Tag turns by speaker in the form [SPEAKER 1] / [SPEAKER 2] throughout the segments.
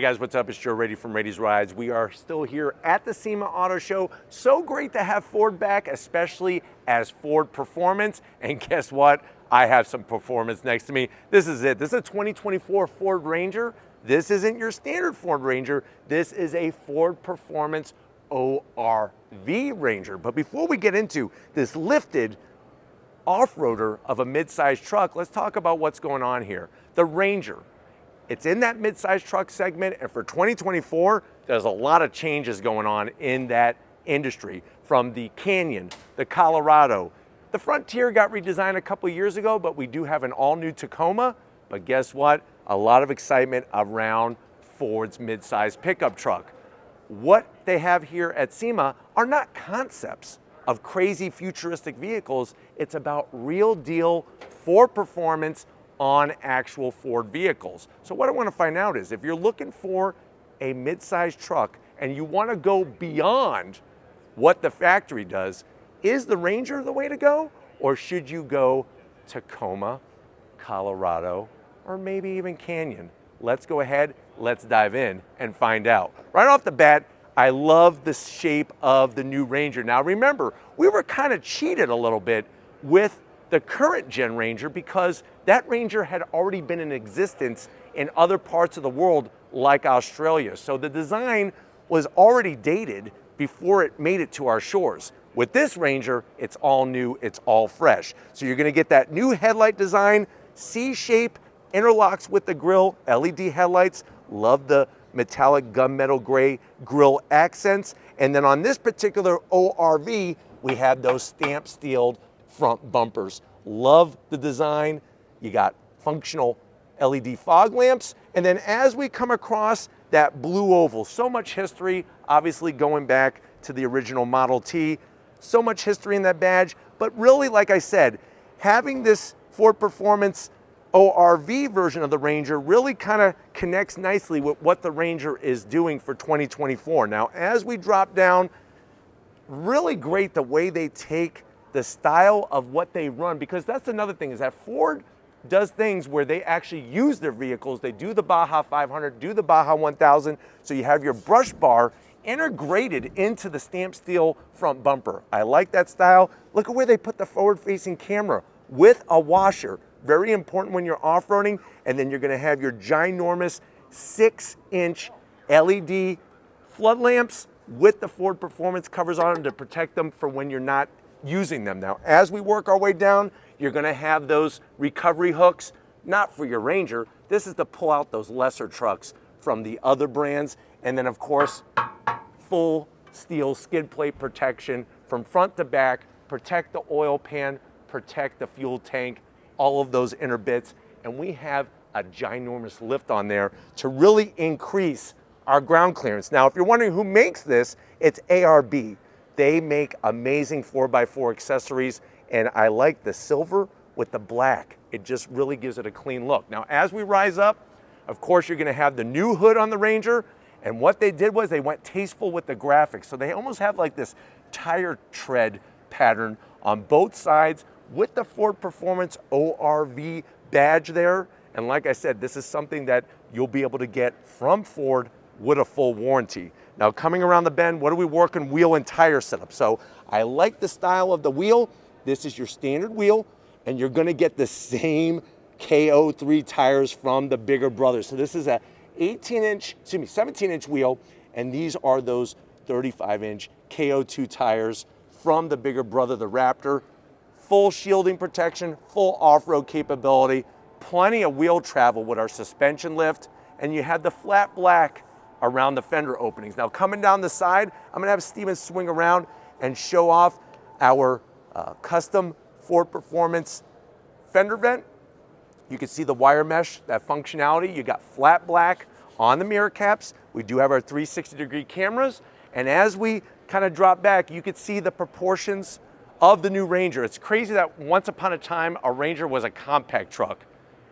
[SPEAKER 1] guys, what's up? It's Joe Rady from Rady's Rides. We are still here at the SEMA Auto Show. So great to have Ford back, especially as Ford Performance. And guess what? I have some performance next to me. This is it. This is a 2024 Ford Ranger. This isn't your standard Ford Ranger. This is a Ford Performance ORV Ranger. But before we get into this lifted off-roader of a mid-size truck, let's talk about what's going on here. The Ranger. It's in that mid-size truck segment, and for 2024, there's a lot of changes going on in that industry. From the Canyon, the Colorado, the Frontier got redesigned a couple years ago, but we do have an all-new Tacoma. But guess what? A lot of excitement around Ford's mid-size pickup truck. What they have here at SEMA are not concepts of crazy futuristic vehicles. It's about real deal Ford performance on actual Ford vehicles. So what I want to find out is, if you're looking for a mid-sized truck and you want to go beyond what the factory does, is the Ranger the way to go? Or should you go Tacoma, Colorado, or maybe even Canyon? Let's go ahead, let's dive in and find out. Right off the bat, I love the shape of the new Ranger. Now remember, we were kind of cheated a little bit with the current gen Ranger because that Ranger had already been in existence in other parts of the world like Australia. So the design was already dated before it made it to our shores. With this Ranger, it's all new, it's all fresh. So you're gonna get that new headlight design, C-shape, interlocks with the grille, LED headlights. Love the metallic gunmetal gray grille accents. And then on this particular ORV, we have those stamp steeled front bumpers. Love the design. You got functional LED fog lamps. And then as we come across that blue oval, so much history, obviously going back to the original Model T, so much history in that badge. But really, like I said, having this Ford Performance ORV version of the Ranger really kind of connects nicely with what the Ranger is doing for 2024. Now, as we drop down, really great the way they take the style of what they run, because that's another thing, is that Ford does things where they actually use their vehicles. They do the Baja 500, do the Baja 1000, so you have your brush bar integrated into the stamped steel front bumper. I like that style. Look at where they put the forward-facing camera with a washer. Very important when you're off-roading. And then you're gonna have your ginormous 6-inch LED flood lamps with the Ford Performance covers on them to protect them for when you're not using them. Now, as we work our way down, you're gonna have those recovery hooks, not for your Ranger. This is to pull out those lesser trucks from the other brands. And then of course, full steel skid plate protection from front to back, protect the oil pan, protect the fuel tank, all of those inner bits. And we have a ginormous lift on there to really increase our ground clearance. Now, if you're wondering who makes this, it's ARB. They make amazing 4x4 accessories, and I like the silver with the black. It just really gives it a clean look. Now, as we rise up, of course, you're gonna have the new hood on the Ranger, and what they did was they went tasteful with the graphics. So they almost have like this tire tread pattern on both sides with the Ford Performance ORV badge there. And like I said, this is something that you'll be able to get from Ford with a full warranty. Now, coming around the bend, what are we working wheel and tire setup? So I like the style of the wheel. This is your standard wheel, and you're gonna get the same KO3 tires from the bigger brother. So this is a 17-inch wheel, and these are those 35-inch KO2 tires from the bigger brother, the Raptor. Full shielding protection, full off-road capability, plenty of wheel travel with our suspension lift, and you have the flat black around the fender openings. Now, coming down the side, I'm gonna have Steven swing around and show off our custom Ford Performance fender vent. You can see the wire mesh, that functionality. You got flat black on the mirror caps. We do have our 360-degree cameras. And as we kind of drop back, you can see the proportions of the new Ranger. It's crazy that once upon a time, a Ranger was a compact truck.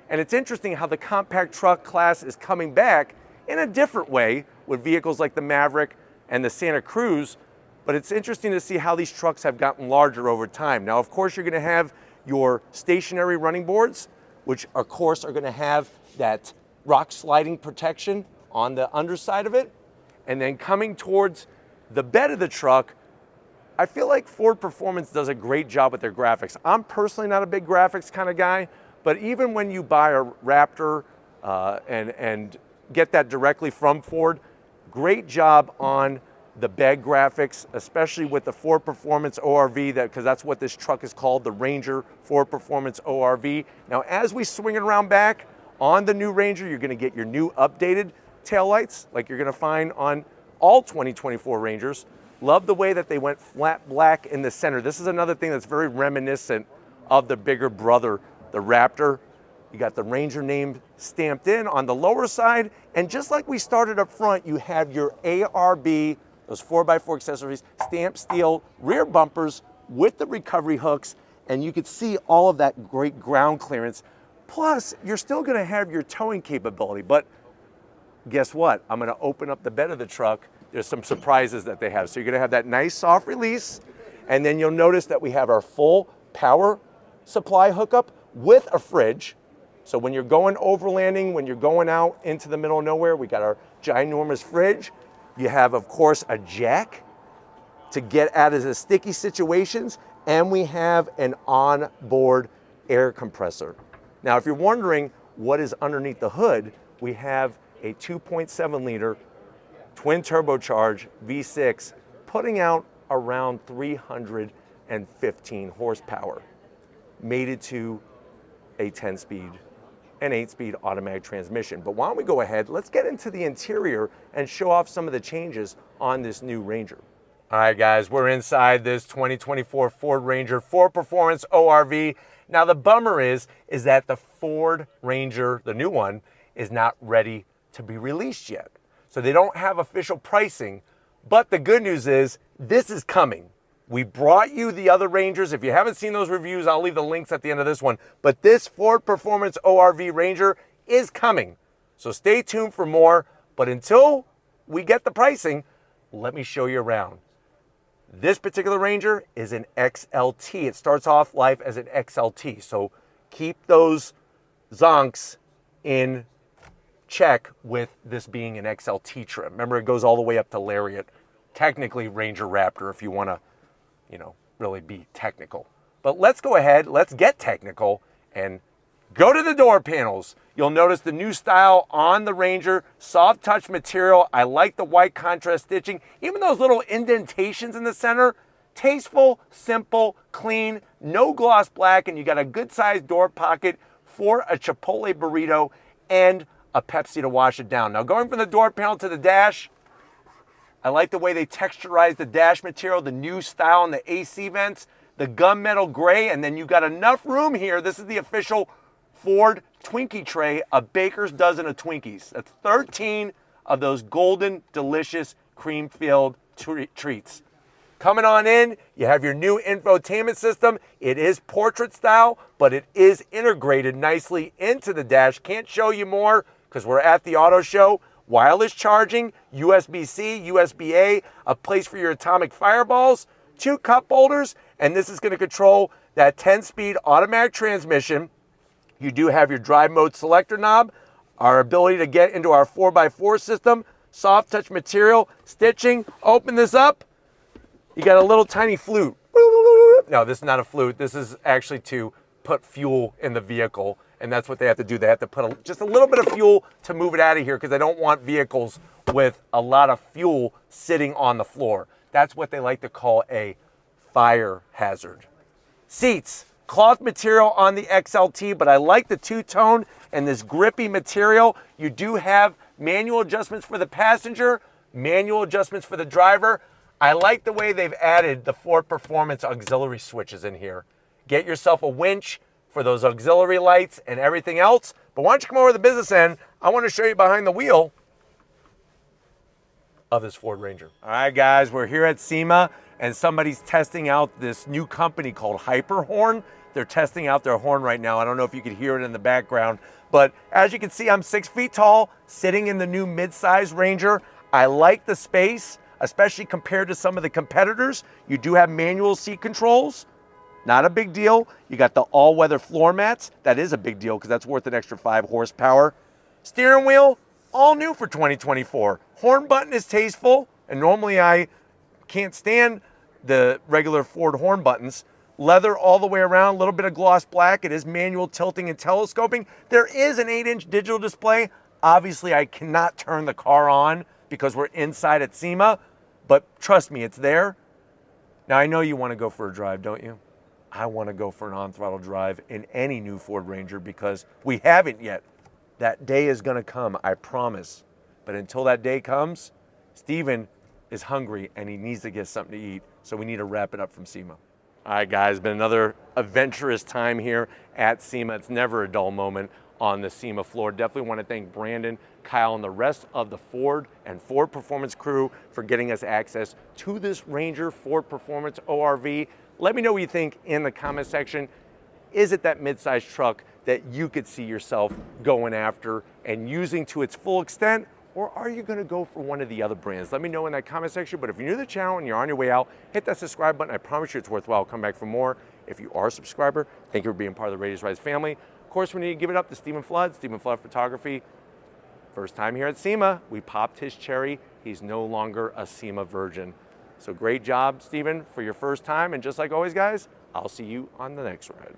[SPEAKER 1] And it's interesting how the compact truck class is coming back in a different way with vehicles like the Maverick and the Santa Cruz. But it's interesting to see how these trucks have gotten larger over time. Now, of course, you're gonna have your stationary running boards, which of course are gonna have that rock sliding protection on the underside of it. And then coming towards the bed of the truck, I feel like Ford Performance does a great job with their graphics. I'm personally not a big graphics kind of guy, but even when you buy a Raptor and get that directly from Ford, great job on the bed graphics, especially with the Ford Performance ORV, because that's what this truck is called, the Ranger Ford Performance ORV. Now, as we swing it around back on the new Ranger, you're gonna get your new updated taillights, like you're gonna find on all 2024 Rangers. Love the way that they went flat black in the center. This is another thing that's very reminiscent of the bigger brother, the Raptor. You got the Ranger name stamped in on the lower side, and just like we started up front, you have your ARB, those 4x4 accessories, stamped steel rear bumpers with the recovery hooks, and you can see all of that great ground clearance. Plus, you're still gonna have your towing capability, but guess what? I'm gonna open up the bed of the truck. There's some surprises that they have. So you're gonna have that nice soft release, and then you'll notice that we have our full power supply hookup with a fridge. So when you're going overlanding, when you're going out into the middle of nowhere, we got our ginormous fridge. You have, of course, a jack to get out of the sticky situations, and we have an onboard air compressor. Now, if you're wondering what is underneath the hood, we have a 2.7 liter twin turbocharged V6 putting out around 315 horsepower, mated to a 10-speed and 8-speed automatic transmission. But why don't we go ahead, let's get into the interior and show off some of the changes on this new Ranger. All right, guys, we're inside this 2024 Ford Ranger Ford Performance ORV. Now, the bummer is that the Ford Ranger, the new one, is not ready to be released yet. So they don't have official pricing, but the good news is this is coming. We brought you the other Rangers. If you haven't seen those reviews, I'll leave the links at the end of this one. But this Ford Performance ORV Ranger is coming. So stay tuned for more. But until we get the pricing, let me show you around. This particular Ranger is an XLT. It starts off life as an XLT. So keep those zonks in check with this being an XLT trim. Remember, it goes all the way up to Lariat. Technically Ranger Raptor if you want to, really be technical. But let's go ahead, let's get technical and go to the door panels. You'll notice the new style on the Ranger, soft touch material. I like the white contrast stitching. Even those little indentations in the center, tasteful, simple, clean, no gloss black, and you got a good sized door pocket for a Chipotle burrito and a Pepsi to wash it down. Now, going from the door panel to the dash, I like the way they texturized the dash material, the new style on the AC vents, the gunmetal gray, and then you got enough room here. This is the official Ford Twinkie tray, a baker's dozen of Twinkies. That's 13 of those golden, delicious, cream-filled treats. Coming on in, you have your new infotainment system. It is portrait style, but it is integrated nicely into the dash. Can't show you more because we're at the auto show. Wireless charging, USB-C, USB-A, a place for your atomic fireballs, 2 cup holders, and this is going to control that 10-speed automatic transmission. You do have your drive mode selector knob, our ability to get into our 4x4 system, soft touch material, stitching. Open this up, you got a little tiny flute. No, this is not a flute. This is actually to put fuel in the vehicle. And that's what they have to do. They have to put just a little bit of fuel to move it out of here because they don't want vehicles with a lot of fuel sitting on the floor. That's what they like to call a fire hazard. Seats, cloth material on the XLT, but I like the two-tone and this grippy material. You do have manual adjustments for the passenger, manual adjustments for the driver. I like the way they've added the Ford Performance auxiliary switches in here. Get yourself a winch for those auxiliary lights and everything else. But why don't you come over to the business end? I want to show you behind the wheel of this Ford Ranger. All right, guys, we're here at SEMA and somebody's testing out this new company called Hyperhorn. They're testing out their horn right now. I don't know if you could hear it in the background, but as you can see, I'm 6 feet tall, sitting in the new mid-size Ranger. I like the space, especially compared to some of the competitors. You do have manual seat controls. Not a big deal. You got the all-weather floor mats. That is a big deal because that's worth an extra 5 horsepower. Steering wheel, all new for 2024. Horn button is tasteful, and normally I can't stand the regular Ford horn buttons. Leather all the way around, a little bit of gloss black. It is manual tilting and telescoping. There is an 8-inch digital display. Obviously, I cannot turn the car on because we're inside at SEMA, but trust me, it's there. Now, I know you want to go for a drive, don't you? I want to go for an on-throttle drive in any new Ford Ranger because we haven't yet. That day is going to come, I promise. But until that day comes, Steven is hungry and he needs to get something to eat, so we need to wrap it up from SEMA. All right, guys, been another adventurous time here at SEMA. It's never a dull moment on the SEMA floor. Definitely want to thank Brandon, Kyle, and the rest of the Ford and Ford Performance crew for getting us access to this Ranger Ford Performance ORV. Let me know what you think in the comment section. Is it that midsize truck that you could see yourself going after and using to its full extent? Or are you gonna go for one of the other brands? Let me know in that comment section, but if you're new to the channel and you're on your way out, hit that subscribe button. I promise you it's worthwhile. Come back for more. If you are a subscriber, thank you for being part of the Raiders Rise family. Of course, we need to give it up to Stephen Flood Photography. First time here at SEMA, we popped his cherry. He's no longer a SEMA virgin. So great job, Stephen, for your first time. And just like always, guys, I'll see you on the next ride.